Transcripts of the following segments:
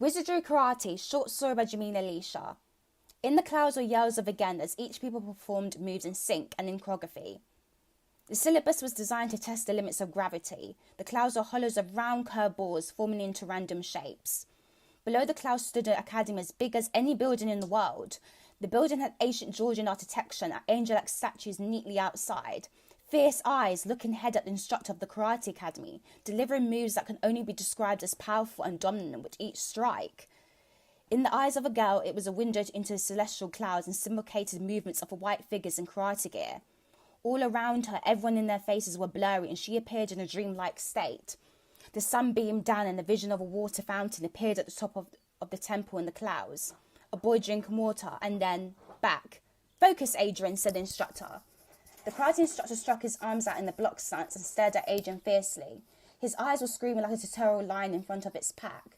Wizardry Karate, short story by JameliaAlicia. In the clouds were yells of again as each people performed moves in sync and in choreography. The syllabus was designed to test the limits of gravity. The clouds were hollows of round curved balls forming into random shapes. Below the clouds stood an academy as big as any building in the world. The building had ancient Georgian architecture and angel-like statues neatly outside. Fierce eyes looking ahead at the instructor of the Karate Academy, delivering moves that can only be described as powerful and dominant with each strike. In the eyes of a girl, it was a window into the celestial clouds and simulated movements of white figures in karate gear. All around her, everyone in their faces were blurry and she appeared in a dreamlike state. The sun beamed down and the vision of a water fountain appeared at the top of the temple in the clouds. A boy drinking water and then back. "Focus, Adrian," said the instructor. The karate instructor struck his arms out in the block stance and stared at Adrian fiercely. His eyes were screaming like a territorial lion in front of its pack.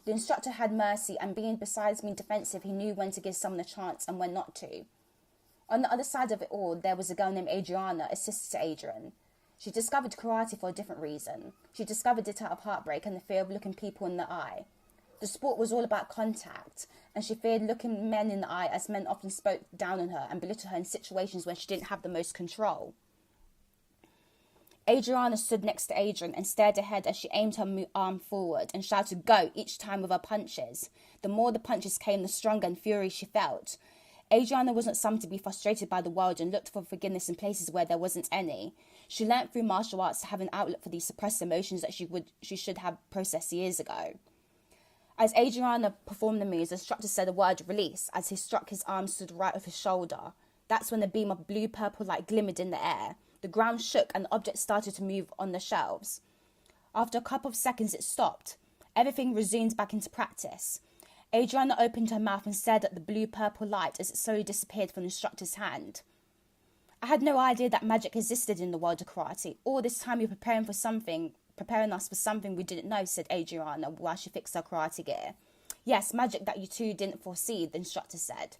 The instructor had mercy, and besides being defensive, he knew when to give someone a chance and when not to. On the other side of it all, there was a girl named Adriana, a sister to Adrian. She discovered karate for a different reason. She discovered it out of heartbreak and the fear of looking people in the eye. The sport was all about contact, and she feared looking men in the eye as men often spoke down on her and belittled her in situations where she didn't have the most control. Adriana stood next to Adrian and stared ahead as she aimed her arm forward and shouted "go" each time with her punches. The more the punches came, the stronger and fury she felt. Adriana wasn't someone to be frustrated by the world and looked for forgiveness in places where there wasn't any. She learnt through martial arts to have an outlet for these suppressed emotions that she should have processed years ago. As Adriana performed the moves, the instructor said the word "release" as he struck his arm to the right of his shoulder. That's when a beam of blue-purple light glimmered in the air. The ground shook and the object started to move on the shelves. After a couple of seconds, it stopped. Everything resumed back into practice. Adriana opened her mouth and stared at the blue-purple light as it slowly disappeared from the instructor's hand. "I had no idea that magic existed in the world of karate. All this time you're preparing us for something we didn't know," said Adriana while she fixed her karate gear. "Yes, magic that you two didn't foresee," the instructor said.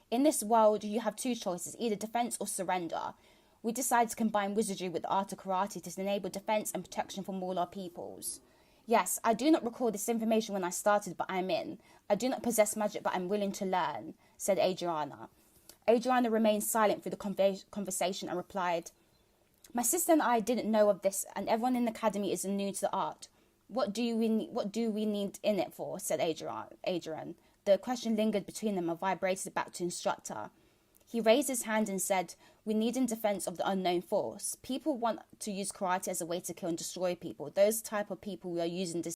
"In this world, you have two choices, either defense or surrender. We decided to combine wizardry with the art of karate to enable defense and protection from all our peoples. Yes, I do not recall this information when I started, but I'm in. I do not possess magic, but I'm willing to learn," said Adriana. Adriana remained silent through the conversation and replied, "My sister and I didn't know of this, and everyone in the academy is new to the art. What do we need in it for?" said Adrian. The question lingered between them and vibrated back to the instructor. He raised his hand and said, "We need in defense of the unknown force. People want to use karate as a way to kill and destroy people. Those type of people we are using this